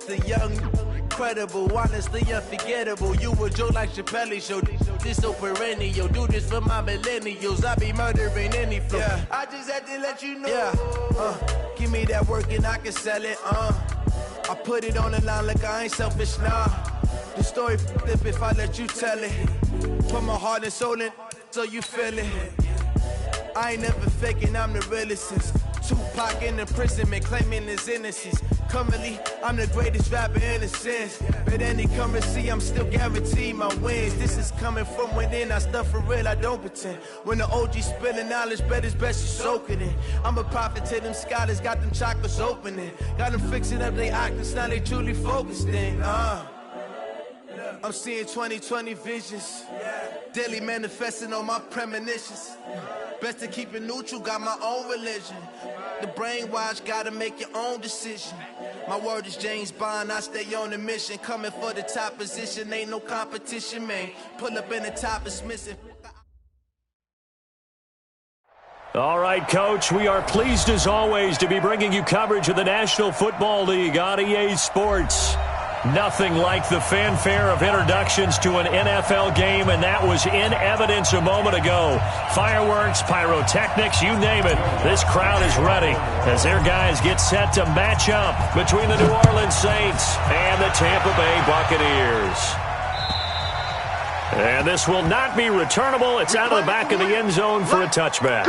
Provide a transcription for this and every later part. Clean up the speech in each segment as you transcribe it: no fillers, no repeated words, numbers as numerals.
The young, incredible, honestly unforgettable. You a joke like Chappelle Show. This so perennial. Do this for my millennials. I be murdering any flow. Yeah. I just had to let you know. Yeah. Give me that work and I can sell it. I put it on the line like I ain't selfish, nah. The story flip if I let you tell it. Put my heart and soul in so you feel it. I ain't never faking, I'm the realest since Tupac in imprisonment, claiming his innocence. Currently, I'm the greatest rapper in a sense. But any currency, I'm still guaranteed my wins. This is coming from within, I stuff for real, I don't pretend. When the OG spilling knowledge, bet it's best you soak it in. I'm a prophet to them scholars, got them chakras opening. Got them fixing up their octaves, now they truly focused in. I'm seeing 2020 visions. Daily manifesting on my premonitions. Best to keep it neutral, got my own religion. The brainwash, gotta make your own decision. My word is James Bond, I stay on a mission. Coming for the top position, ain't no competition, man. Pull up in the top, it's missing. All right, Coach, we are pleased as always to be bringing you coverage of the National Football League on EA Sports. Nothing like the fanfare of introductions to an NFL game, and that was in evidence a moment ago. Fireworks, pyrotechnics, you name it. This crowd is ready as their guys get set to match up between the New Orleans Saints and the Tampa Bay Buccaneers. And this will not be returnable. It's out of the back of the end zone for a touchback.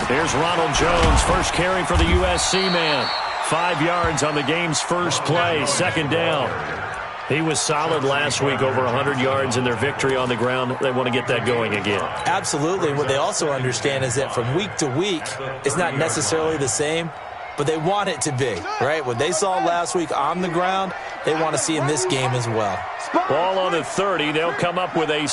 Here's Ronald Jones, first carry for the USC man. 5 yards on the game's first play, second down. He was solid last week, over 100 yards in their victory on the ground. They want to get that going again. Absolutely. What they also understand is that from week to week, it's not necessarily the same, but they want it to be, right? What they saw last week on the ground, they want to see in this game as well. Ball on the 30. They'll come up with a...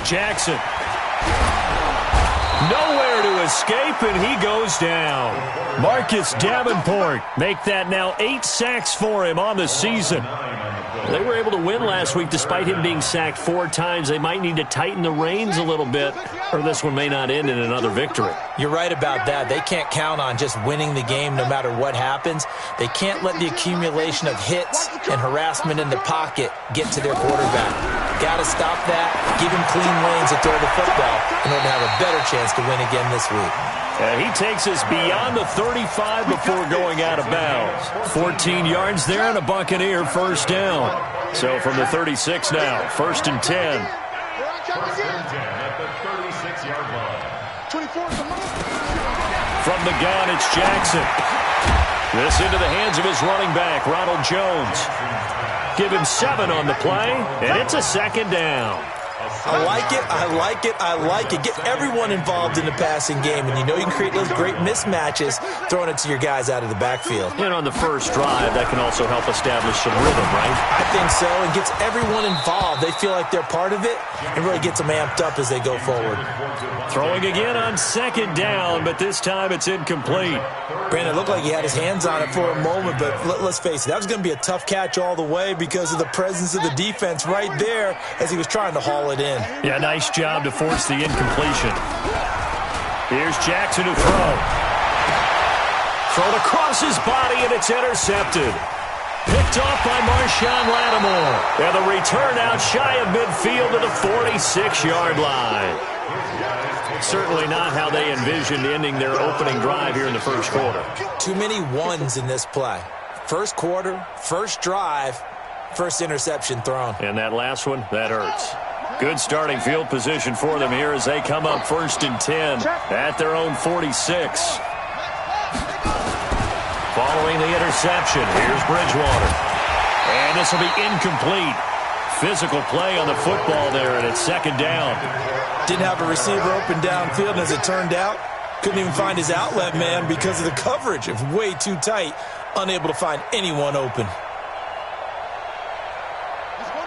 Jackson. Nowhere to escape, and he goes down. Marcus Davenport make that now 8 sacks for him on the season. They were able to win last week despite him being sacked 4 times. They might need to tighten the reins a little bit, or this one may not end in another victory. You're right about that. They can't count on just winning the game no matter what happens. They can't let the accumulation of hits and harassment in the pocket get to their quarterback. Got to stop that, give him clean lanes to throw the football in order to have a better chance to win again this week. And he takes us beyond the 35 before going out of bounds. 14 yards there and a Buccaneer first down. So from the 36 now, 1st and 10. From the gun, it's Jackson. This into the hands of his running back, Ronald Jones. Give him 7 on the play, and it's a second down. I like it, I like it, I like it. Get everyone involved in the passing game, and you know you can create those great mismatches throwing it to your guys out of the backfield. And on the first drive, that can also help establish some rhythm, right? I think so, and gets everyone involved. They feel like they're part of it, and really gets them amped up as they go forward. Throwing again on second down, but this time it's incomplete. Brandon, it looked like he had his hands on it for a moment, but let's face it, that was going to be a tough catch all the way because of the presence of the defense right there as he was trying to haul it in. Yeah, nice job to force the incompletion. Here's Jackson to throw. Thrown across his body, and it's intercepted. Picked off by Marshawn Lattimore. And the return out shy of midfield to the 46-yard line. Certainly not how they envisioned ending their opening drive here in the first quarter. Too many ones in this play. First quarter, first drive, first interception thrown. And that last one, that hurts. Good starting field position for them here as they come up 1st and 10 at their own 46. Following the interception, here's Bridgewater. And this will be incomplete. Physical play on the football there, and it's 2nd down. Didn't have a receiver open downfield, and as it turned out, couldn't even find his outlet man because of the coverage. It was way too tight, unable to find anyone open.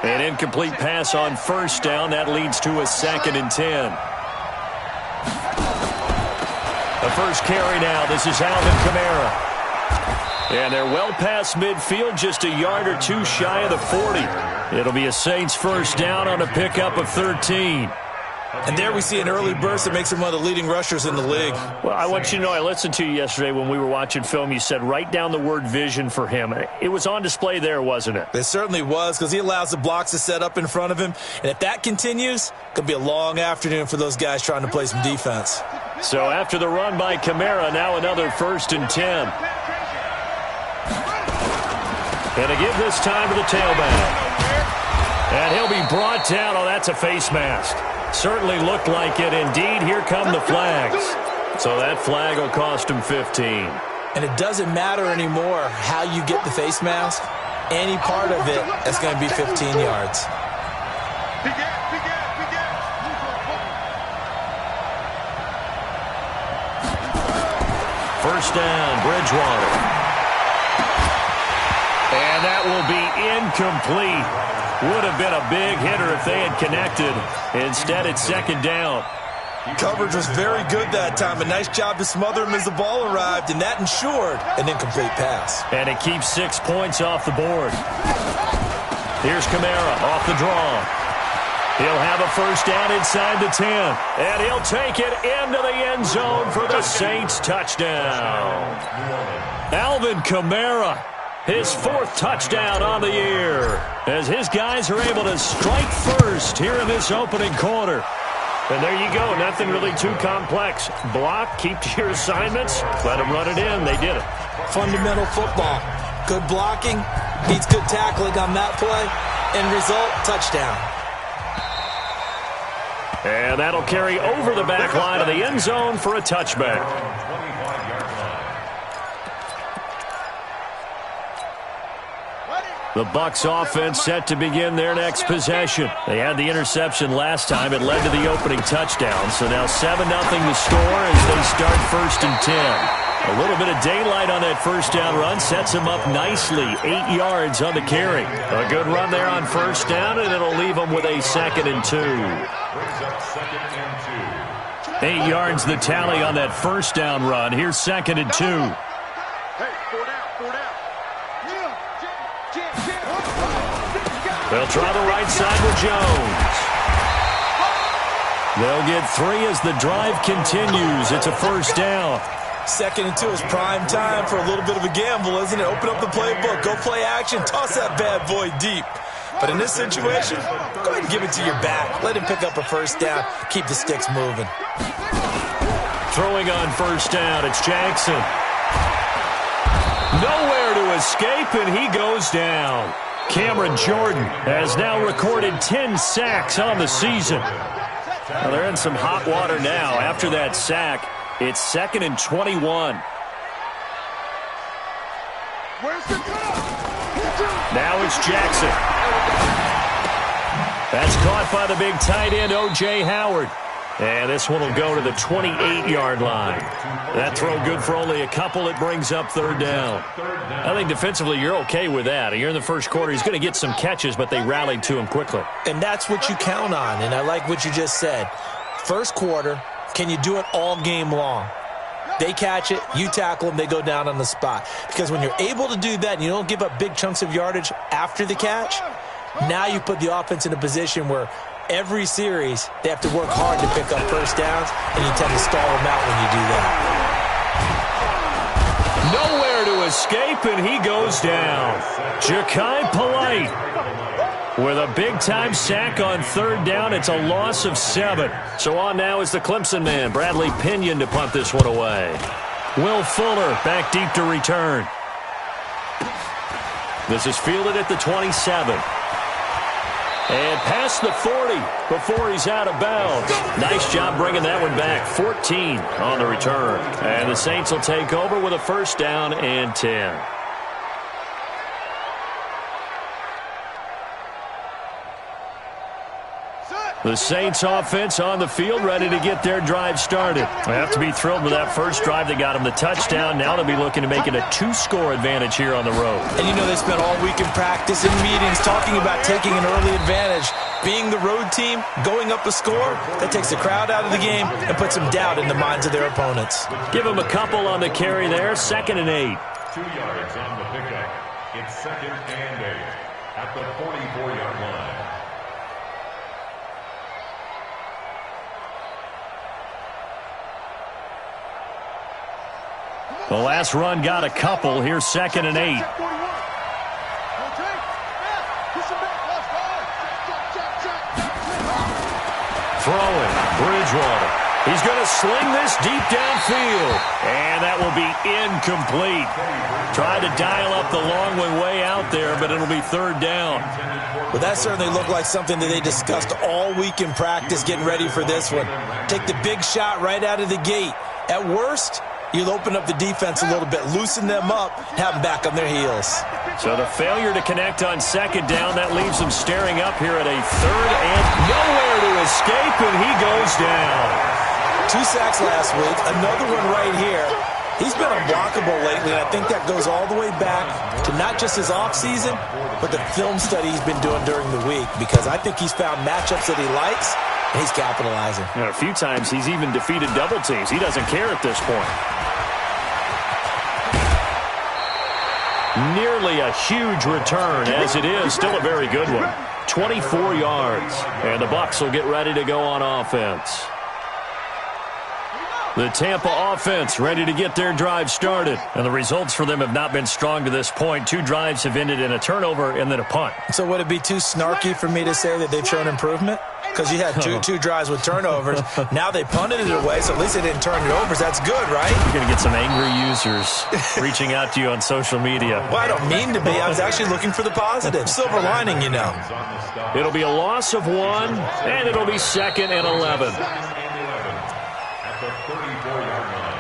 An incomplete pass on 1st down. That leads to a 2nd and 10. The first carry now. This is Alvin Kamara. And they're well past midfield, just a yard or two shy of the 40. It'll be a Saints 1st down on a pickup of 13. And there we see an early burst that makes him one of the leading rushers in the league. Well, I want you to know, I listened to you yesterday when we were watching film. You said write down the word vision for him. It was on display there, wasn't it? It certainly was, because he allows the blocks to set up in front of him. And if that continues, it could be a long afternoon for those guys trying to play some defense. So after the run by Kamara, now another 1st and 10. And to give this time to the tailback. And he'll be brought down. Oh, that's a face mask. Certainly looked like it. Indeed, here come the flags. So that flag will cost him 15. And it doesn't matter anymore how you get the face mask. Any part of it is going to be 15 yards. First down, Bridgewater. And that will be incomplete. Would have been a big hitter if they had connected. Instead, it's 2nd down. Coverage was very good that time. A nice job to smother him as the ball arrived, and that ensured an incomplete pass. And it keeps 6 points off the board. Here's Kamara off the draw. He'll have a 1st down inside the 10. And he'll take it into the end zone for the Saints touchdown. Alvin Kamara. His 4th touchdown on the year as his guys are able to strike first here in this opening quarter. And there you go. Nothing really too complex. Block, keep to your assignments, let them run it in. They did it. Fundamental football. Good blocking beats good tackling on that play. End result, touchdown. And that'll carry over the back line of the end zone for a touchback. The Bucs offense set to begin their next possession. They had the interception last time. It led to the opening touchdown. So now 7-0 the score as they start 1st and 10. A little bit of daylight on that 1st down run sets them up nicely. 8 yards on the carry. A good run there on 1st down, and it'll leave them with a 2nd and 2. 8 yards the tally on that 1st down run. Here's 2nd and 2. They'll try the right side with Jones. They'll get 3 as the drive continues. It's a 1st down. 2nd and 2 is prime time for a little bit of a gamble, isn't it? Open up the playbook, go play action, toss that bad boy deep. But in this situation, go ahead and give it to your back. Let him pick up a 1st down. Keep the sticks moving. Throwing on 1st down, it's Jackson. Nowhere to escape, and he goes down. Cameron Jordan has now recorded 10 sacks on the season. Well, they're in some hot water now. After that sack, it's 2nd and 21. Now it's Jackson. That's caught by the big tight end, O.J. Howard. And this one will go to the 28-yard line. That throw good for only a couple. It brings up 3rd down. I think defensively you're okay with that. You're in the first quarter. He's going to get some catches, but they rallied to him quickly. And that's what you count on, and I like what you just said. First quarter, can you do it all game long? They catch it, you tackle them, they go down on the spot. Because when you're able to do that and you don't give up big chunks of yardage after the catch, now you put the offense in a position where every series, they have to work hard to pick up 1st downs, and you tend to stall them out when you do that. Nowhere to escape, and he goes down. Ja'Kai Polite with a big-time sack on 3rd down. It's a loss of 7. So on now is the Clemson man, Bradley Pinion, to punt this one away. Will Fuller back deep to return. This is fielded at the 27. And past the 40 before he's out of bounds. Nice job bringing that one back. 14 on the return. And the Saints will take over with a first down and 10. The Saints offense on the field, ready to get their drive started. They have to be thrilled with that first drive. They got them the touchdown. Now they'll be looking to make it a 2-score advantage here on the road. And you know they spent all week in practice and meetings talking about taking an early advantage. Being the road team, going up a score, that takes the crowd out of the game and puts some doubt in the minds of their opponents. Give them a couple on the carry there. 2nd and 8. 2 yards on the pickup. It's 2nd and 8 at the 44-yard line. The last run got a couple. Here's 2nd and 8. Throwing, Bridgewater. He's going to sling this deep downfield. And that will be incomplete. Tried to dial up the long one way out there, but it'll be 3rd down. Well, that certainly looked like something that they discussed all week in practice, getting ready for this one. Take the big shot right out of the gate. At worst, you'll open up the defense a little bit, loosen them up, have them back on their heels. So the failure to connect on 2nd down, that leaves them staring up here at a 3rd and nowhere to escape, and he goes down. 2 sacks last week, another one right here. He's been unblockable lately, and I think that goes all the way back to not just his offseason, but the film study he's been doing during the week, because I think he's found matchups that he likes, and he's capitalizing. A few times he's even defeated double teams. He doesn't care at this point. Nearly a huge return, as it is still a very good one. 24 yards, and the Bucs will get ready to go on offense. The Tampa offense ready to get their drive started. And the results for them have not been strong to this point. 2 drives have ended in a turnover and then a punt. So would it be too snarky for me to say that they've shown improvement? Because you had two drives with turnovers. Now they punted it away, so at least they didn't turn it over. So that's good, right? You're going to get some angry users reaching out to you on social media. Well, I don't mean to be. I was actually looking for the positive. Silver lining, you know. It'll be a loss of 1, and it'll be 2nd and 11. At the 34-yard line.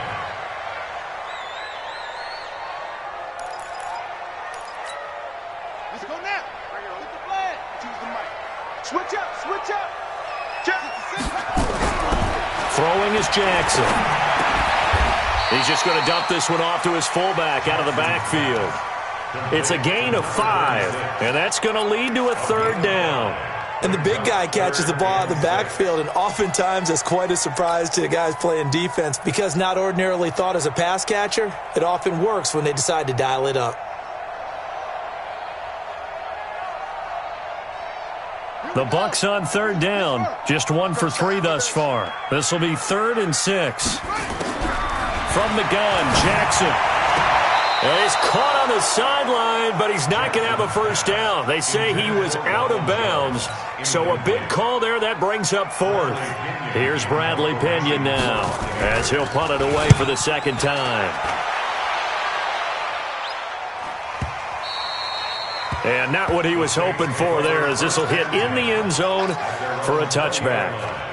Let's go now. Right here, hit the flag. Choose the mic. Switch up, switch up. Throwing is Jackson. He's just going to dump this one off to his fullback out of the backfield. It's a gain of 5, and that's going to lead to a 3rd down. And the big guy catches the ball out of the backfield, and oftentimes that's quite a surprise to the guys playing defense, because not ordinarily thought as a pass catcher, it often works when they decide to dial it up. The Bucs on 3rd down, just 1 for 3 thus far. This will be 3rd and 6. From the gun, Jackson. He's caught on the sideline, but he's not going to have a first down. They say he was out of bounds, so a big call there. That brings up 4th. Here's Bradley Pena now, as he'll punt it away for the 2nd time. And not what he was hoping for there, as this will hit in the end zone for a touchback.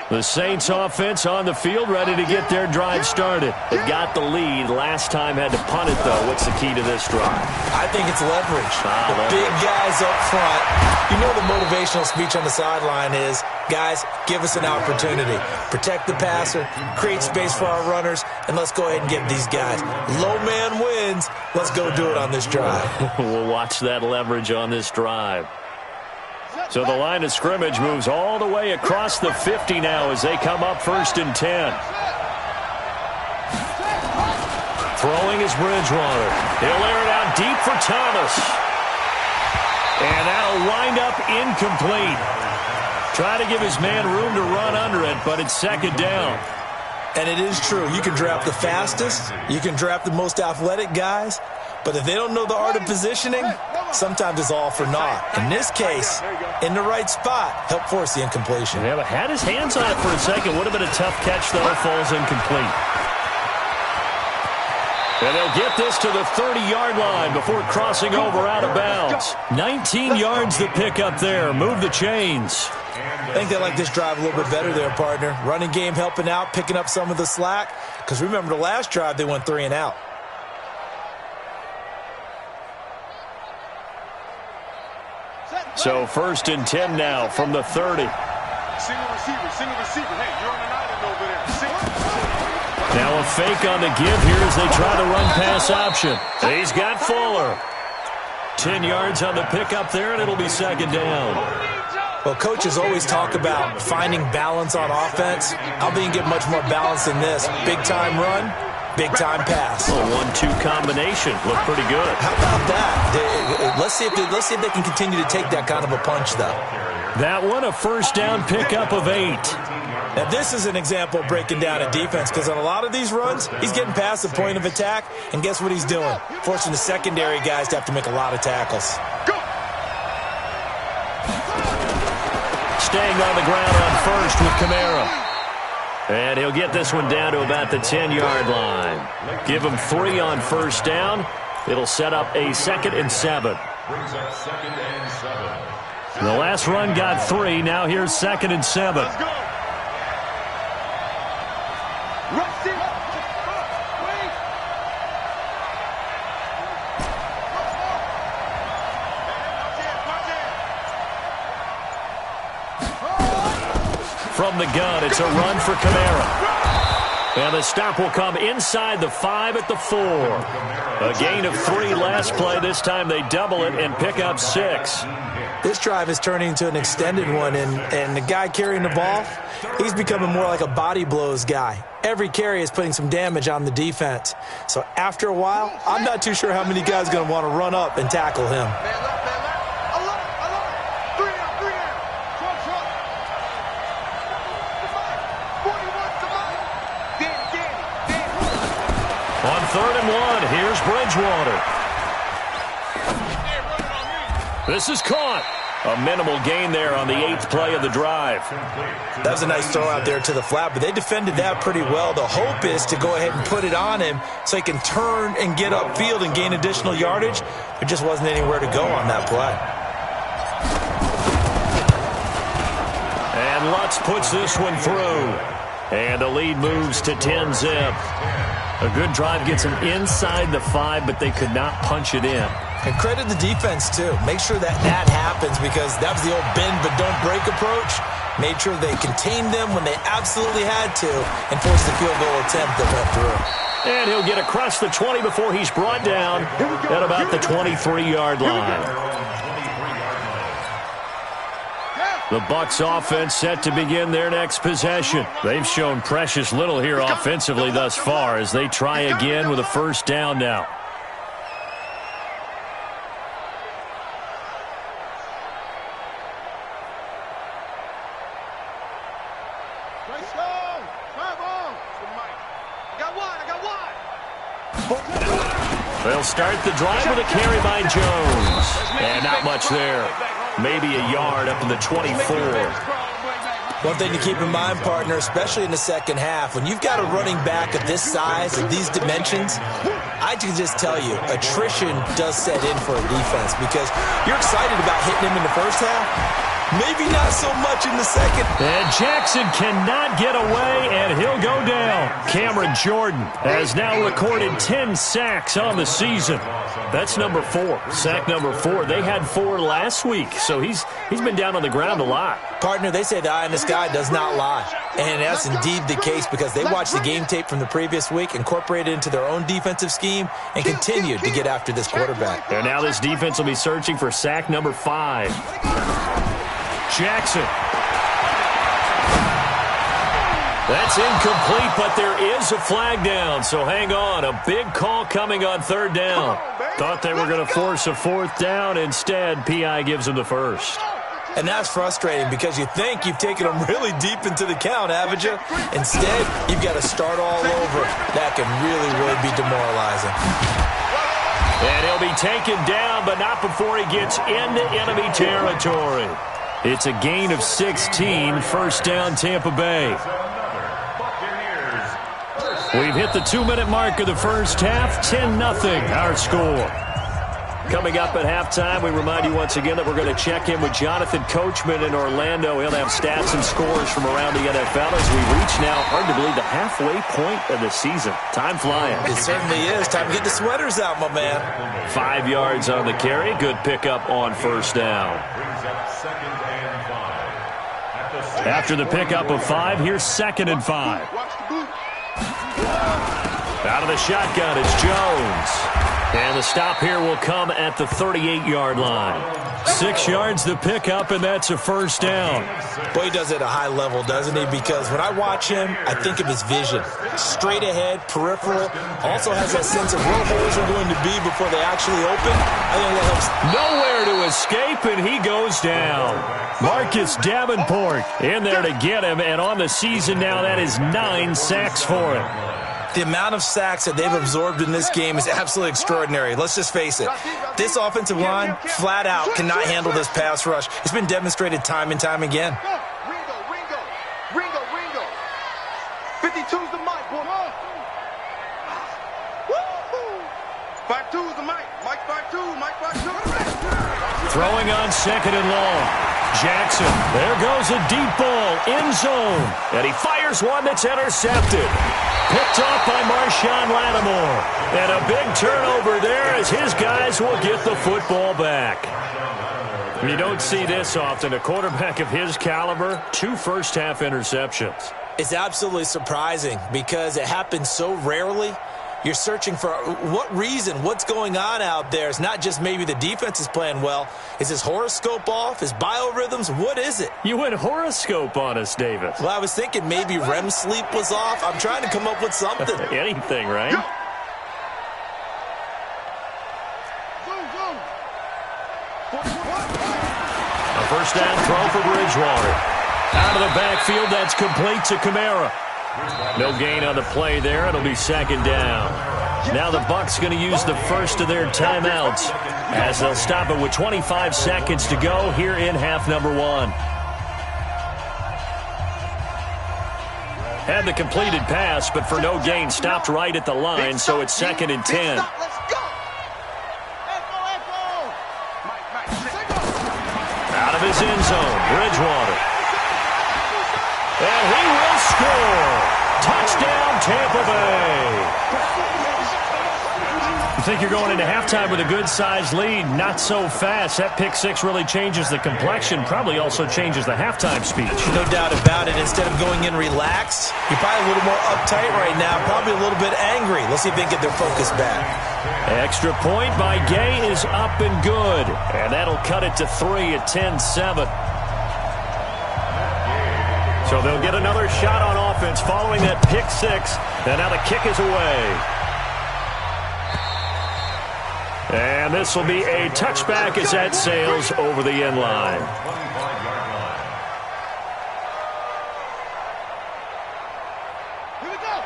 The Saints offense on the field, ready to get their drive started. They got the lead. Last time had to punt it, though. What's the key to this drive? I think it's leverage. The big guys up front. You know the motivational speech on the sideline is, guys, give us an opportunity. Protect the passer, create space for our runners, and let's go ahead and get these guys. Low man wins. Let's go do it on this drive. We'll watch that leverage on this drive. So the line of scrimmage moves all the way across the 50 now as they come up 1st and 10. Throwing is Bridgewater. He'll air it out deep for Thomas. And that'll wind up incomplete. Try to give his man room to run under it, but it's 2nd down. And it is true. You can draft the fastest. You can draft the most athletic guys. But if they don't know the art of positioning, sometimes it's all for naught. In this case, in the right spot, help force the incompletion. Yeah, but had his hands on it for a second. Would have been a tough catch, though. Falls incomplete. And they'll get this to the 30-yard line before crossing over out of bounds. 19 yards to pick up there. Move the chains. I think they like this drive a little bit better there, partner. Running game helping out, picking up some of the slack. Because remember, the last drive, they went 3 and out. So 1st and 10 now from the 30. Single receiver. Hey, you're on an island over there. Now a fake on the give here as they try the run-pass option. He's got Fuller. 10 yards on the pickup there, and it'll be 2nd down. Well, coaches always talk about finding balance on offense. I don't think you get much more balance than this. Big-time run, big-time pass. A 1-2 combination. Look pretty good. How about that? Let's see if they can continue to take that kind of a punch, though. That one, a 1st down pickup of 8. Now, this is an example of breaking down a defense, because on a lot of these runs, he's getting past the point of attack, and guess what he's doing? Forcing the secondary guys to have to make a lot of tackles. Staying on the ground on 1st with Kamara. And he'll get this one down to about the 10-yard line. Give him 3 on 1st down. It'll set up a 2nd and 7. Brings up 2nd and 7. The last run got 3. Now here's 2nd and 7. Let's go. Rush it. Wait. From the gun, it's a run for Kamara. And the stop will come inside the 5 at the 4. A gain of 3 last play. This time they double it and pick up 6. This drive is turning into an extended one, and the guy carrying the ball, he's becoming more like a body blows guy. Every carry is putting some damage on the defense. So after a while, I'm not too sure how many guys are going to want to run up and tackle him. On 3rd and 1, here's Bridgewater. This is caught. A minimal gain there on the 8th play of the drive. That was a nice throw out there to the flat, but they defended that pretty well. The hope is to go ahead and put it on him so he can turn and get upfield and gain additional yardage. There just wasn't anywhere to go on that play. And Lutz puts this one through. And the lead moves to 10-zip. A good drive gets them inside the 5, but they could not punch it in. And credit the defense, too. Make sure that happens, because that was the old bend but don't break approach. Made sure they contained them when they absolutely had to and forced the field goal attempt that went through. And he'll get across the 20 before he's brought down at about the 23-yard line. The Bucs offense set to begin their next possession. They've shown precious little here offensively thus far as they try again with a 1st down now. They'll start the drive with a carry by Jones. And not much there. Maybe a yard up to the 24. One thing to keep in mind, partner, especially in the second half, when you've got a running back of this size, of these dimensions, I can just tell you, attrition does set in for a defense, because you're excited about hitting him in the first half. Maybe not so much in the second. And Jackson cannot get away, and he'll go down. Cameron Jordan has now recorded 10 sacks on the season. That's number 4. Sack number 4. They had 4 last week, so he's been down on the ground a lot. Partner, they say the eye in the sky does not lie. And that's indeed the case, because they watched the game tape from the previous week, incorporated it into their own defensive scheme, and continued to get after this quarterback. And now this defense will be searching for sack number 5. Jackson. That's incomplete, but there is a flag down, so hang on. A big call coming on 3rd down. Thought they were going to force a 4th down. Instead, P.I. gives them the 1st. And that's frustrating, because you think you've taken them really deep into the count, haven't you? Instead, you've got to start all over. That can really be demoralizing. And he'll be taken down, but not before he gets into enemy territory. It's a gain of 16, first down Tampa Bay. We've hit the 2-minute mark of the first half, 10-0 our score. Coming up at halftime, we remind you once again that we're going to check in with Jonathan Coachman in Orlando. He'll have stats and scores from around the NFL as we reach now, hard to believe, the halfway point of the season. Time flying. It certainly is. Time to get the sweaters out, my man. 5 yards on the carry. Good pickup on first down. After the pickup of 5, here's 2nd and 5. Out of the shotgun, it's Jones. And the stop here will come at the 38-yard line. 6 yards the pickup, and that's a first down. Boy, he does it at a high level, doesn't he? Because when I watch him, I think of his vision. Straight ahead, peripheral. Also has that sense of where holes are going to be before they actually open. I think that helps. Nowhere to escape, and he goes down. Marcus Davenport in there to get him, and on the season now, that is 9 sacks for him. The amount of sacks that they've absorbed in this game is absolutely extraordinary. Let's just face it. This offensive line, flat out, cannot handle this pass rush. It's been demonstrated time and time again. Ringo. 52's the mic, boy. 52's the mic. Mike 52. Throwing on 2nd and long. Jackson, there goes a deep ball, end zone. And he fires one that's intercepted. Picked off by Marshawn Lattimore. And a big turnover there as his guys will get the football back. You don't see this often. A quarterback of his caliber, 2 first-half interceptions. It's absolutely surprising because it happens so rarely. You're searching for what reason, what's going on out there. It's not just maybe the defense is playing well. Is his horoscope off? His biorhythms? What is it? You went horoscope on us, Davis. Well, I was thinking maybe REM sleep was off. I'm trying to come up with something. Anything, right? A first down throw for Bridgewater. Out of the backfield, that's complete to Kamara. No gain on the play there. It'll be 2nd down. Now the Bucs going to use the first of their timeouts as they'll stop it with 25 seconds to go here in half number 1. Had the completed pass, but for no gain, stopped right at the line, so it's 2nd and 10. Out of his end zone, Bridgewater. And he will score. Touchdown, Tampa Bay. You think you're going into halftime with a good-sized lead. Not so fast. That pick 6 really changes the complexion. Probably also changes the halftime speech. No doubt about it. Instead of going in relaxed, you're probably a little more uptight right now. Probably a little bit angry. Let's see if they can get their focus back. Extra point by Gay is up and good. And that'll cut it to 3 at 10-7. So they'll get another shot on offense following that pick 6. And now the kick is away. And this will be a touchback as that sails over the end line.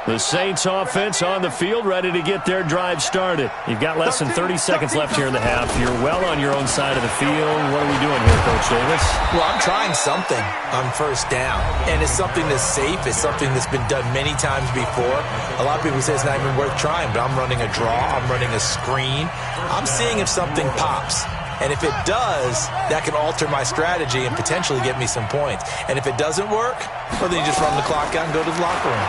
The Saints offense on the field, ready to get their drive started. You've got less than 30 seconds left here in the half. You're well on your own side of the field. What are we doing here, Coach Davis? Well, I'm trying something on first down, and it's something that's safe. It's something that's been done many times before. A lot of people say it's not even worth trying, but I'm running a draw. I'm running a screen. I'm seeing if something pops. And if it does, that can alter my strategy and potentially get me some points. And if it doesn't work, well, then you just run the clock out and go to the locker room.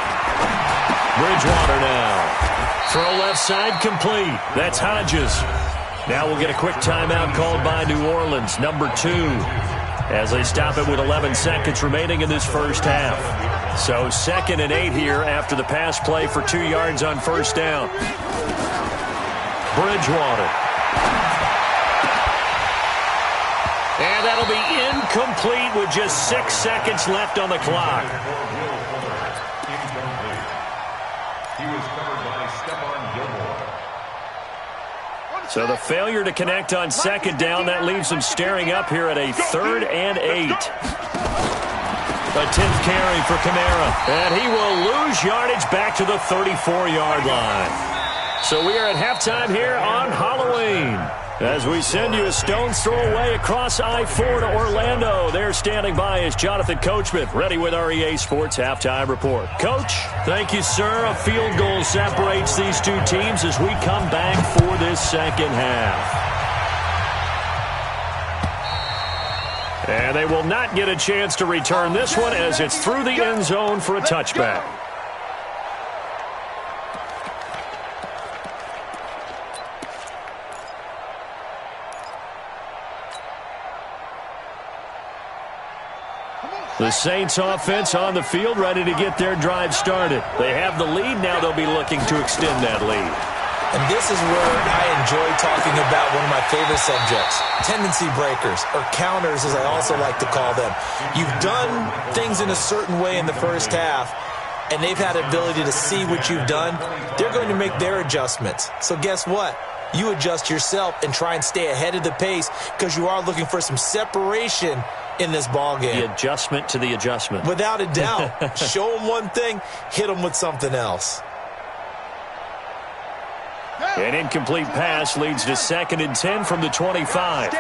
Bridgewater now. Throw left side complete. That's Hodges. Now we'll get a quick timeout called by New Orleans, number 2, as they stop it with 11 seconds remaining in this first half. So 2nd and 8 here after the pass play for 2 yards on first down. Bridgewater. And that'll be incomplete with just 6 seconds left on the clock. So the failure to connect on 2nd down, that leaves him staring up here at a 3rd and 8. A 10th carry for Kamara. And he will lose yardage back to the 34-yard line. So we are at halftime here on Halloween as we send you a stone's throw away across I-4 to Orlando. There standing by is Jonathan Coachman, ready with our EA Sports Halftime Report. Coach, thank you, sir. A field goal separates these two teams as we come back for this second half. And they will not get a chance to return this one as it's through the end zone for a touchback. The Saints offense on the field, ready to get their drive started. They have the lead. Now they'll be looking to extend that lead. And this is where I enjoy talking about one of my favorite subjects, tendency breakers, or counters as I also like to call them. You've done things in a certain way in the first half, and they've had the ability to see what you've done. They're going to make their adjustments. So guess what? You adjust yourself and try and stay ahead of the pace because you are looking for some separation in this ball game. The adjustment to the adjustment. Without a doubt. Show them one thing, hit them with something else. An incomplete pass leads to 2nd and 10 from the 25.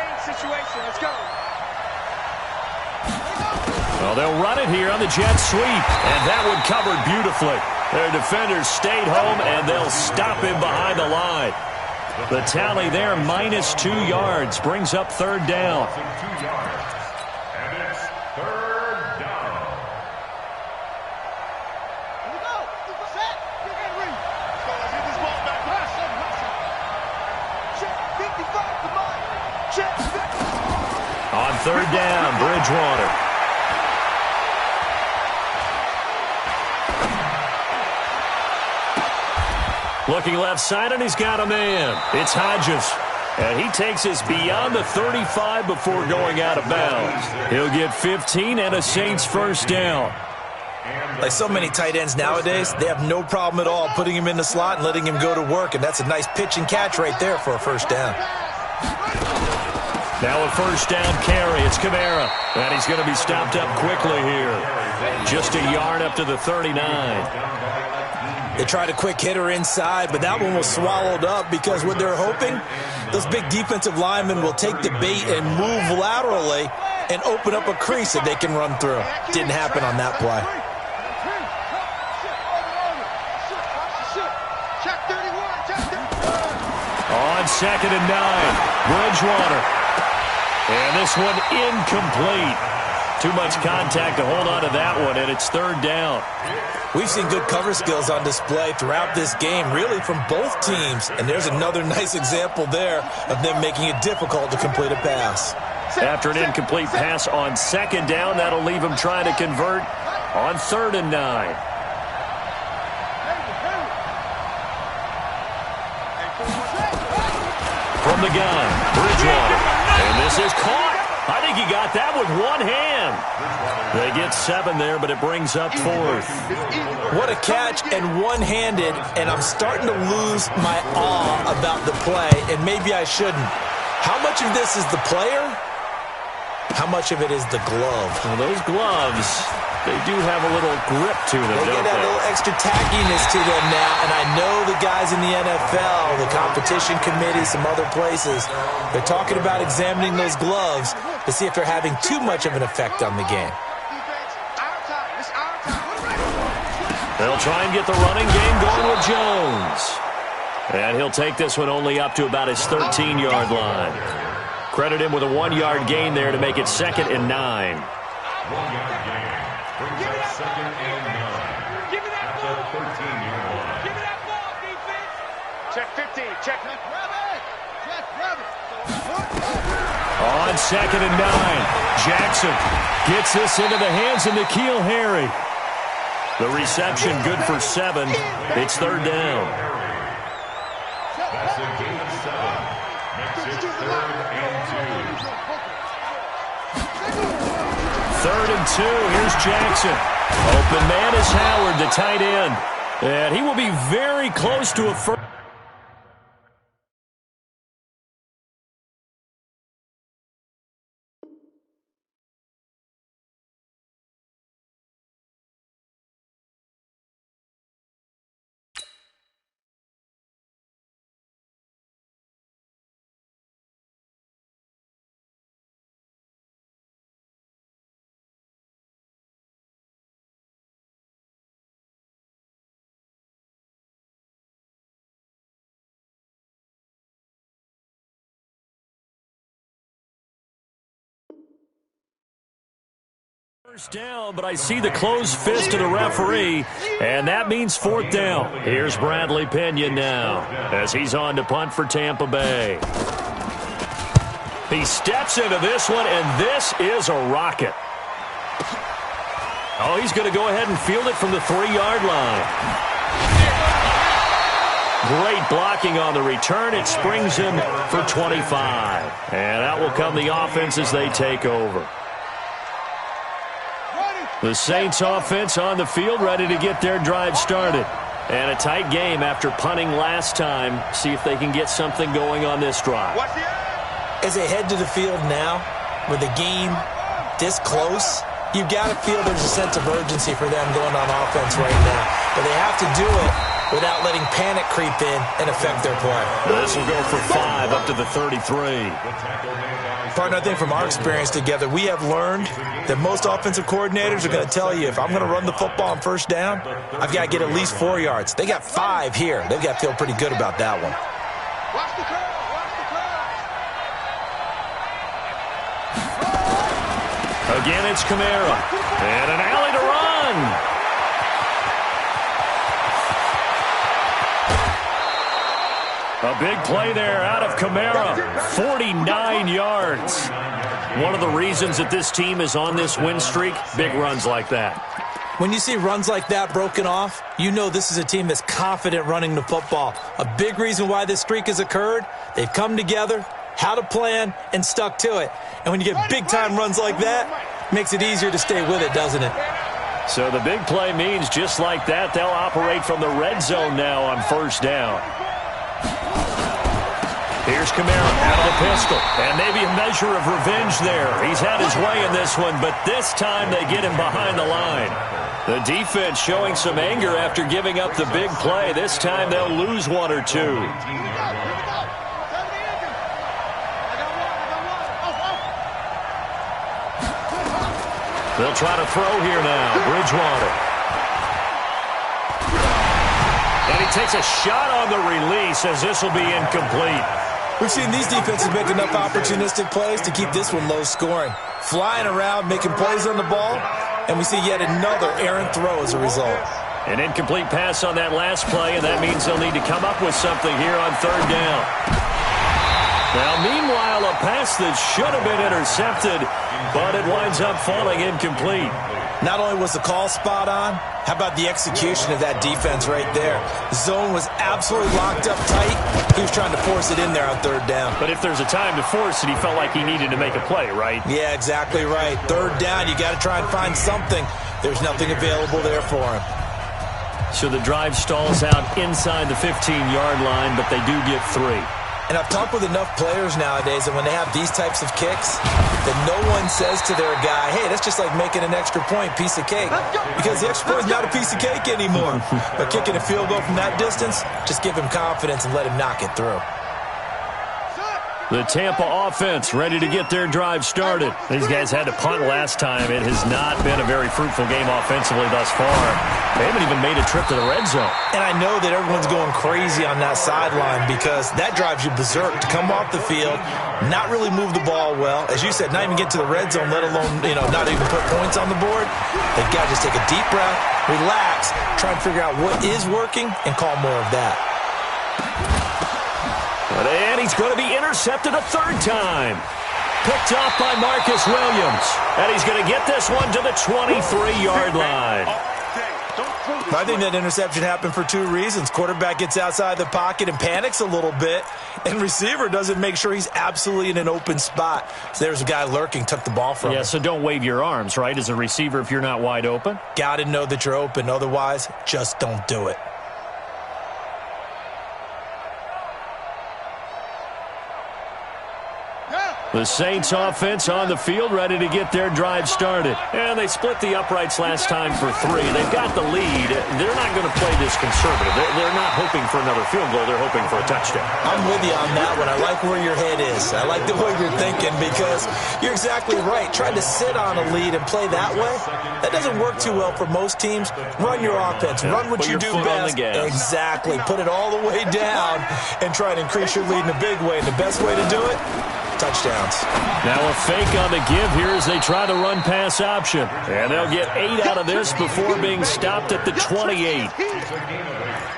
Well, they'll run it here on the jet sweep, and that one covered beautifully. Their defenders stayed home, and they'll stop him behind the line. The tally there, -2 yards, brings up 3rd down. On 3rd down, Bridgewater. Looking left side, and he's got a man. It's Hodges. And he takes us beyond the 35 before going out of bounds. He'll get 15 and a Saints first down. Like so many tight ends nowadays, they have no problem at all putting him in the slot and letting him go to work. And that's a nice pitch and catch right there for a first down. Now a first down carry. It's Kamara. And he's going to be stopped up quickly here. Just a yard up to the 39. They tried a quick hitter inside, but that one was swallowed up because what they're hoping, those big defensive linemen will take the bait and move laterally and open up a crease that they can run through. Didn't happen on that play. On 2nd and 9, Bridgewater. And this one incomplete. Too much contact to hold on to that one, and it's 3rd down. We've seen good cover skills on display throughout this game, really from both teams. And there's another nice example there of them making it difficult to complete a pass. After an incomplete pass on 2nd down, that'll leave him trying to convert on 3rd and 9. From the gun, Bridgewater. And this is caught. I think he got that with one hand. They get 7 there, but it brings up 4th. What a catch and one-handed, and I'm starting to lose my awe about the play, and maybe I shouldn't. How much of this is the player? How much of it is the glove? Well, those gloves, they do have a little grip to them, they don't get that they? little extra tackiness to them now, and I know the guys in the NFL, the competition committee, some other places, they're talking about examining those gloves to see if they're having too much of an effect on the game. They'll try and get the running game going with Jones. And he'll take this one only up to about his 13-yard line. Credit him with a 1-yard gain there to make it 2nd and 9. 1-yard gain brings up 2nd and 9 at the 13-yard line. Give me that ball, defense. Check 15. Check. On 2nd and 9, Jackson gets this into the hands of N'Keal Harry. The reception good for 7. It's 3rd down. That's a gain of 7. Makes it 3rd and 2. 3rd and 2. Here's Jackson. Open man is Howard, the tight end. And he will be very close to a first. First down, but I see the closed fist of the referee, and that means fourth down. Here's Bradley Pinion now as he's on to punt for Tampa Bay. He steps into this one, and this is a rocket. Oh, he's going to go ahead and field it from the 3-yard line. Great blocking on the return. It springs him for 25. And out will come the offense as they take over. The Saints offense on the field, ready to get their drive started. And a tight game after punting last time. See if they can get something going on this drive. As they head to the field now, with the game this close, you've got to feel there's a sense of urgency for them going on offense right now. But they have to do it without letting panic creep in and affect their play. This will go for 5 up to the 33. Partner, I think from our experience together, we have learned that most offensive coordinators are going to tell you, if I'm going to run the football on first down, I've got to get at least 4 yards. They got 5 here. They've got to feel pretty good about that one. Watch the curl. Watch the curl. Again, it's Kamara. And an alley to run. A big play there out of Kamara. 49 yards. One of the reasons that this team is on this win streak, big runs like that. When you see runs like that broken off, you know this is a team that's confident running the football. A big reason why this streak has occurred, they've come together, had a plan, and stuck to it. And when you get big-time runs like that, it makes it easier to stay with it, doesn't it? So the big play means just like that, they'll operate from the red zone now on first down. Here's Kamara out of the pistol, and maybe a measure of revenge there. He's had his way in this one, but this time they get him behind the line. The defense showing some anger after giving up the big play. This time they'll lose 1 or 2. They'll try to throw here now. Bridgewater. And he takes a shot on the release as this will be incomplete. We've seen these defenses make enough opportunistic plays to keep this one low scoring. Flying around, making plays on the ball, and we see yet another errant throw as a result. An incomplete pass on that last play, and that means they'll need to come up with something here on third down. Now, meanwhile, a pass that should have been intercepted, but it winds up falling incomplete. Not only was the call spot on, how about the execution of that defense right there? The zone was absolutely locked up tight. He was trying to force it in there on third down. But if there's a time to force it, he felt like he needed to make a play, right? Yeah, exactly right. Third down, you got to try and find something. There's nothing available there for him. So the drive stalls out inside the 15-yard line, but they do get 3. And I've talked with enough players nowadays that when they have these types of kicks, that no one says to their guy, hey, that's just like making an extra point, piece of cake. Because the extra point is not a piece of cake anymore. But kicking a field goal from that distance, just give him confidence and let him knock it through. The Tampa offense ready to get their drive started. These guys had to punt last time. It has not been a very fruitful game offensively thus far. They haven't even made a trip to the red zone. And I know that everyone's going crazy on that sideline because that drives you berserk to come off the field, not really move the ball well. As you said, not even get to the red zone, let alone, not even put points on the board. They've got to just take a deep breath, relax, try and figure out what is working, and call more of that. And he's going to be intercepted a third time. Picked off by Marcus Williams. And he's going to get this one to the 23-yard line. I think that interception happened for 2 reasons. Quarterback gets outside the pocket and panics a little bit. And receiver doesn't make sure he's absolutely in an open spot. So there's a guy lurking, took the ball from him. Yeah, so don't wave your arms, right, as a receiver if you're not wide open. Got to know that you're open. Otherwise, just don't do it. The Saints offense on the field ready to get their drive started. And they split the uprights last time for 3. They've got the lead. They're not going to play this conservative. They're not hoping for another field goal. They're hoping for a touchdown. I'm with you on that one. I like where your head is. I like the way you're thinking because you're exactly right. Trying to sit on a lead and play that way, that doesn't work too well for most teams. Run your offense. Run what you do best. Exactly. Put it all the way down and try to increase your lead in a big way. And the best way to do it, touchdowns. Now a fake on the give here as they try the run-pass option. And they'll get 8 out of this before being stopped at the 28.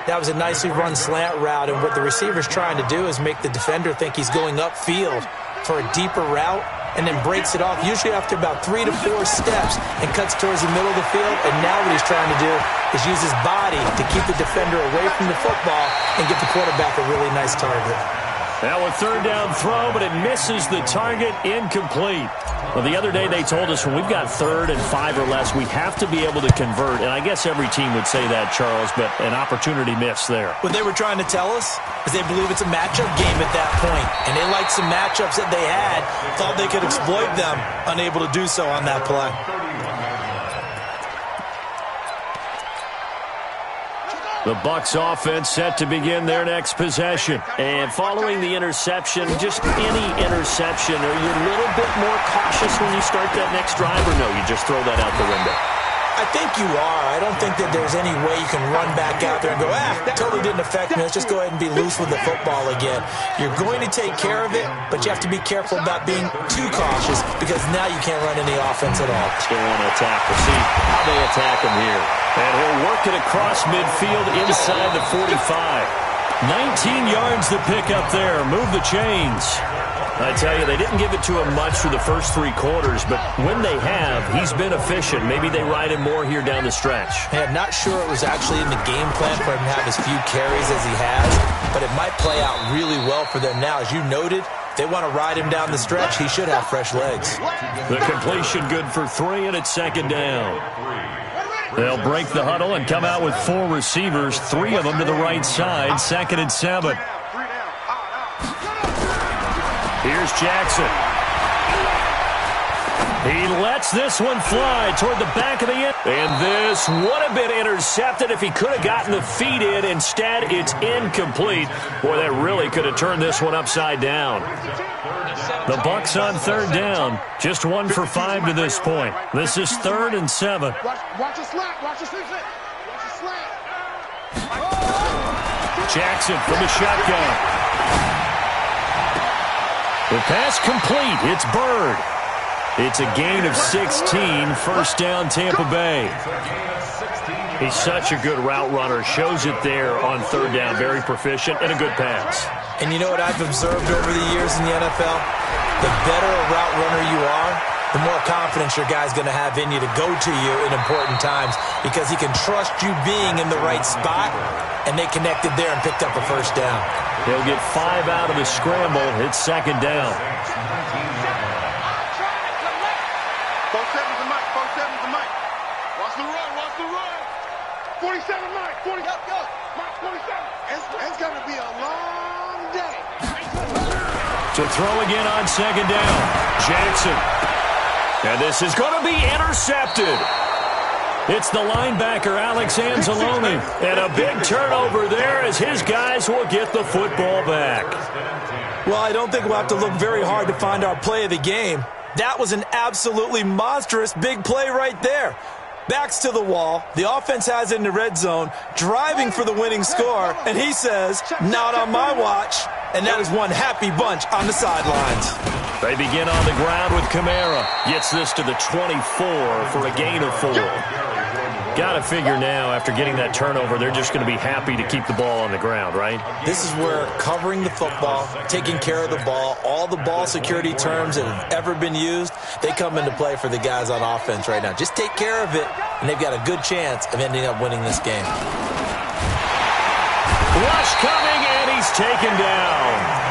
That was a nicely run slant route, and what the receiver's trying to do is make the defender think he's going upfield for a deeper route, and then breaks it off, usually after about 3 to 4 steps, and cuts towards the middle of the field. And now what he's trying to do is use his body to keep the defender away from the football and get the quarterback a really nice target. Now a third down throw, but it misses the target, incomplete. Well, the other day they told us when we've got 3rd and 5 or less, we have to be able to convert. And I guess every team would say that, Charles, but an opportunity missed there. What they were trying to tell us is they believe it's a matchup game at that point. And they liked some matchups that they had, thought they could exploit them, unable to do so on that play. The Bucs offense set to begin their next possession. And following the interception, just any interception, are you a little bit more cautious when you start that next drive, or no, you just throw that out the window? I think you are. I don't think that there's any way you can run back out there and go, totally didn't affect me. Let's just go ahead and be loose with the football again. You're going to take care of it, but you have to be careful about being too cautious because now you can't run any offense at all. Still want to attack. We'll see how they attack him here. And he'll work it across midfield inside the 45. 19 yards to pick up there. Move the chains. I tell you, they didn't give it to him much for the first 3 quarters, but when they have, he's been efficient. Maybe they ride him more here down the stretch. Yeah, not sure it was actually in the game plan for him to have as few carries as he has, but it might play out really well for them now. As you noted, they want to ride him down the stretch. He should have fresh legs. The completion good for 3, and it's 2nd down. They'll break the huddle and come out with 4 receivers, 3 of them to the right side, 2nd and 7. Here's Jackson. He lets this one fly toward the back of the end. And this would have been intercepted if he could have gotten the feet in. Instead, it's incomplete. Boy, that really could have turned this one upside down. The Bucs on 3rd down. Just 1 for 5 to this point. This is 3rd and 7. Watch the slant. Watch the slant. Watch the slant. Jackson from the shotgun. The pass complete. It's Bird. It's a gain of 16. 1st down, Tampa Bay. He's such a good route runner. Shows it there on 3rd down. Very proficient and a good pass. And you know what I've observed over the years in the NFL? The better a route runner you are, the more confidence your guy's going to have in you to go to you in important times because he can trust you being in the right spot, and they connected there and picked up a 1st down. They'll get 5 out of the scramble. It's 2nd down. 47's the mic. 47's the mic. Watch the run. Watch the run. 47 mic. 40. Go. Mike 47. It's going to be a long day. To throw again on 2nd down. Jackson. And this is going to be intercepted. It's the linebacker, Alex Anzalone. And a big turnover there as his guys will get the football back. Well, I don't think we'll have to look very hard to find our play of the game. That was an absolutely monstrous big play right there. Backs to the wall. The offense has it in the red zone, driving for the winning score. And he says, not on my watch. And that is one happy bunch on the sidelines. They begin on the ground with Kamara. Gets this to the 24 for a gain of 4. Got to figure now, after getting that turnover, they're just going to be happy to keep the ball on the ground, right? This is where covering the football, taking care of the ball, all the ball security terms that have ever been used, they come into play for the guys on offense right now. Just take care of it, and they've got a good chance of ending up winning this game. Rush coming, and he's taken down.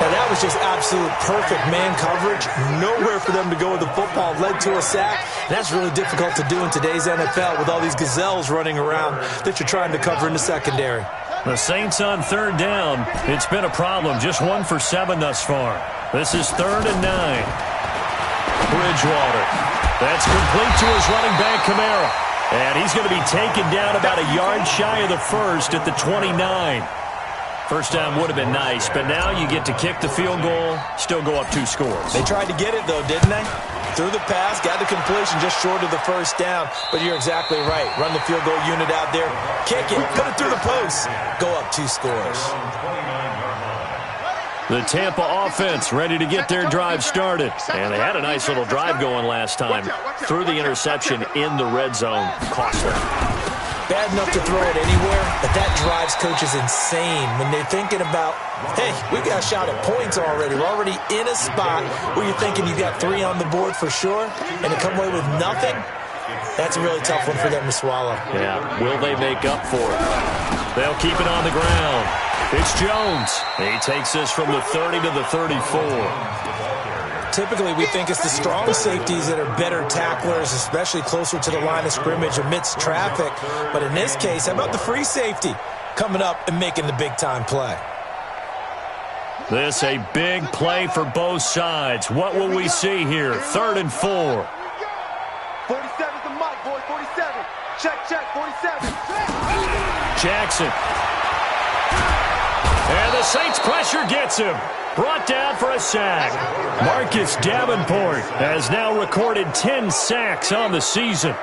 Now, that was just absolute perfect man coverage. Nowhere for them to go with the football. Led to a sack. And that's really difficult to do in today's NFL with all these gazelles running around that you're trying to cover in the secondary. The Saints on 3rd down. It's been a problem. Just 1 for 7 thus far. This is 3rd and 9. Bridgewater. That's complete to his running back, Kamara. And he's going to be taken down about a yard shy of the 1st at the 29. First down would have been nice, but now you get to kick the field goal, still go up 2 scores. They tried to get it, though, didn't they? Threw the pass, got the completion just short of the 1st down. But you're exactly right. Run the field goal unit out there. Kick it. Put it through the post. Go up 2 scores. The Tampa offense ready to get their drive started. And they had a nice little drive going last time. Threw the interception in the red zone. Costly. Bad enough to throw it anywhere, but that drives coaches insane when they're thinking about, hey, we got a shot at points already. We're already in a spot where you're thinking you got 3 on the board for sure, and to come away with nothing, that's a really tough one for them to swallow. Yeah, will they make up for it? They'll keep it on the ground. It's Jones. He takes this from the 30 to the 34. Typically, we think it's the strong safeties that are better tacklers, especially closer to the line of scrimmage amidst traffic. But in this case, how about the free safety coming up and making the big-time play? This a big play for both sides. What will we see here? 3rd and 4. 47's the mic, boy. 47. Check, 47. Jackson. And the Saints pressure gets him. Brought down for a sack. Marcus Davenport has now recorded 10 sacks on the season. We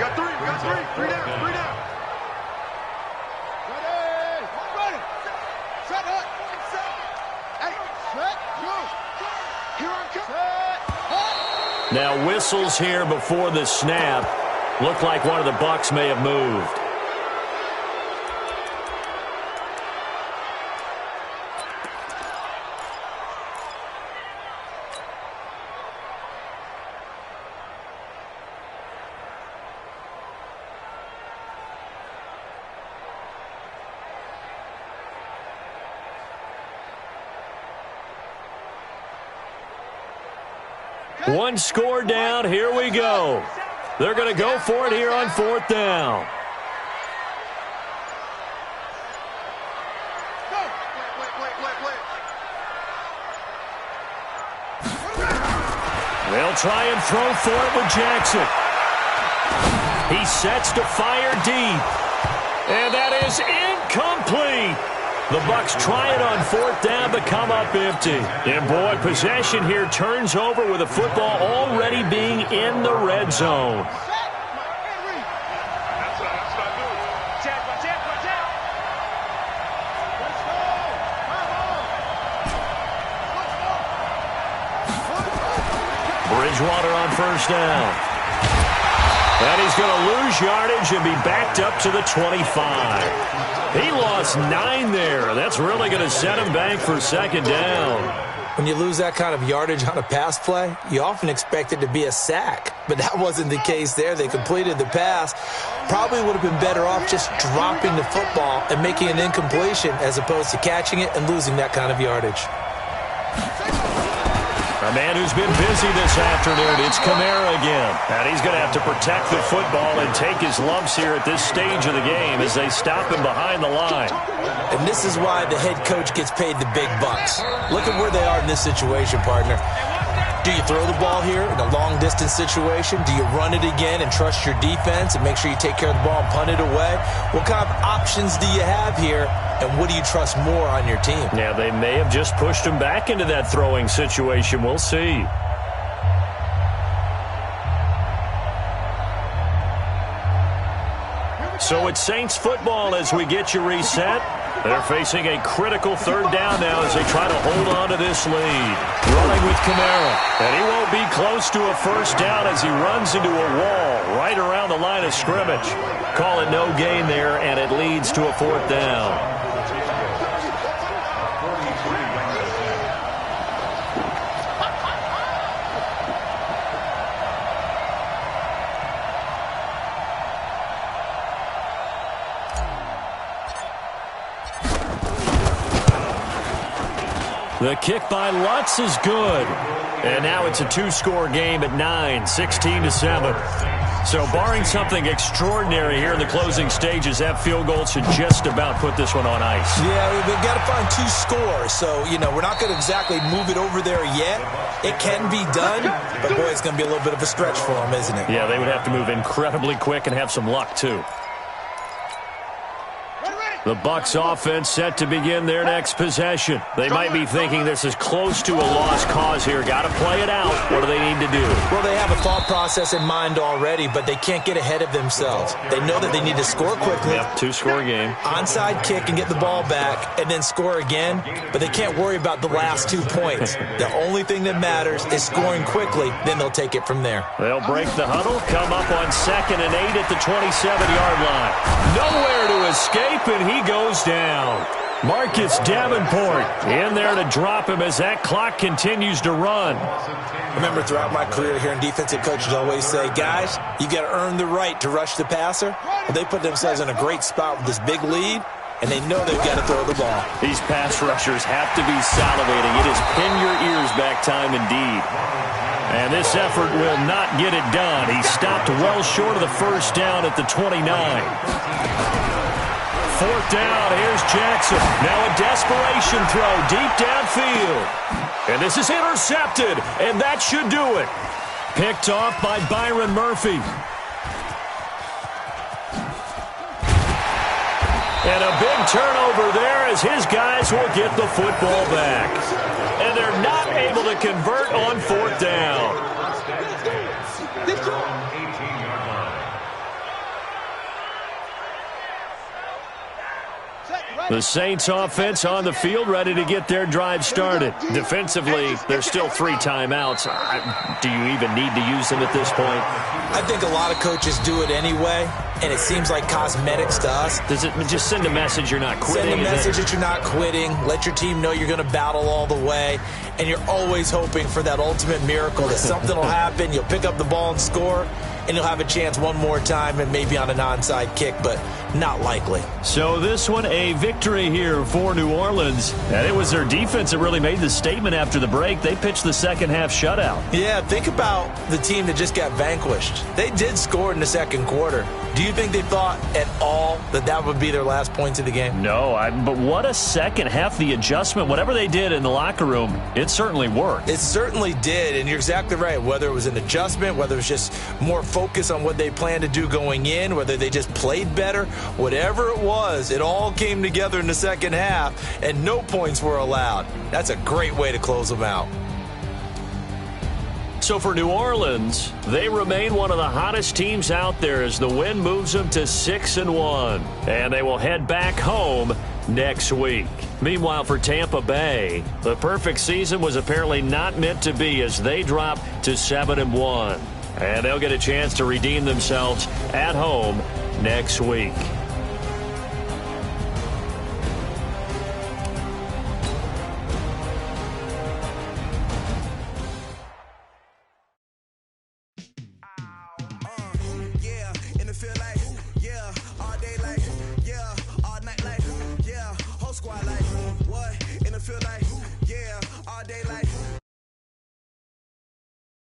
got 3. 3 down. Ready. Shut up. Hey, shut. Here I come. Now whistles here before the snap. Looked like one of the Bucs may have moved. One score down. Here we go. They're going to go for it here on 4th down. They'll try and throw for it with Jackson. He sets to fire deep. And that is incomplete. The Bucs try it on 4th down to come up empty. And, boy, possession here turns over with the football already being in the red zone. Bridgewater on 1st down. And he's going to lose yardage and be backed up to the 25. He lost 9 there. That's really going to set him back for 2nd down. When you lose that kind of yardage on a pass play, you often expect it to be a sack. But that wasn't the case there. They completed the pass. Probably would have been better off just dropping the football and making an incompletion as opposed to catching it and losing that kind of yardage. A man who's been busy this afternoon, it's Kamara again. And he's going to have to protect the football and take his lumps here at this stage of the game as they stop him behind the line. And this is why the head coach gets paid the big bucks. Look at where they are in this situation, partner. Do you throw the ball here in a long-distance situation? Do you run it again and trust your defense and make sure you take care of the ball and punt it away? What kind of options do you have here, and what do you trust more on your team? Yeah, they may have just pushed him back into that throwing situation. We'll see. So it's Saints football as we get you reset. They're facing a critical 3rd down now as they try to hold on to this lead. Running with Kamara. And he won't be close to a 1st down as he runs into a wall right around the line of scrimmage. Call it no gain there, and it leads to a 4th down. The kick by Lutz is good. And now it's a 2-score game at 9, 16-7. So barring something extraordinary here in the closing stages, that field goal should just about put this one on ice. Yeah, we've got to find 2 scores. So, we're not going to exactly move it over there yet. It can be done, but boy, it's going to be a little bit of a stretch for them, isn't it? Yeah, they would have to move incredibly quick and have some luck, too. Ready. The Bucs offense set to begin their next possession. They might be thinking this is close to a lost cause here. Got to play it out. What do they need to do? Well, they have a thought process in mind already, but they can't get ahead of themselves. They know that they need to score quickly. Yep, two-score game. Onside kick and get the ball back and then score again, but they can't worry about the last 2 points. The only thing that matters is scoring quickly, then they'll take it from there. They'll break the huddle, come up on 2nd and 8 at the 27-yard line. Nowhere to escape, and he goes down. Marcus Davenport in there to drop him as that clock continues to run. Remember, throughout my career here in defensive coaches always say, guys, you got to earn the right to rush the passer. Well, they put themselves in a great spot with this big lead, and they know they've got to throw the ball. These pass rushers have to be salivating. It is pin your ears back time indeed. And this effort will not get it done. He stopped well short of the first down at the 29. 4th down, here's Jackson. Now a desperation throw deep downfield. And this is intercepted, and that should do it. Picked off by Byron Murphy. And a big turnover there as his guys will get the football back. And they're not able to convert on 4th down. The Saints offense on the field, ready to get their drive started. Defensively, there's still 3 timeouts. Do you even need to use them at this point? I think a lot of coaches do it anyway, and it seems like cosmetics to us. Does it just send a message you're not quitting? Send a message that you're not quitting. Let your team know you're going to battle all the way, and you're always hoping for that ultimate miracle that something will happen, you'll pick up the ball and score, and you'll have a chance one more time and maybe on an onside kick, but not likely. So this one, a victory here for New Orleans. And it was their defense that really made the statement after the break. They pitched the second-half shutout. Yeah, think about the team that just got vanquished. They did score in the second quarter. Do you think they thought at all that that would be their last points of the game? No, but what a second half. The adjustment, whatever they did in the locker room, it certainly worked. It certainly did, and you're exactly right. Whether it was an adjustment, whether it was just more focus on what they planned to do going in, whether they just played better, whatever it was, it all came together in the second half, and no points were allowed. That's a great way to close them out. So for New Orleans, they remain one of the hottest teams out there as the win moves them to 6-1. And they will head back home next week. Meanwhile, for Tampa Bay, the perfect season was apparently not meant to be as they drop to 7-1. And they'll get a chance to redeem themselves at home next week. Squad like, what? In the field like,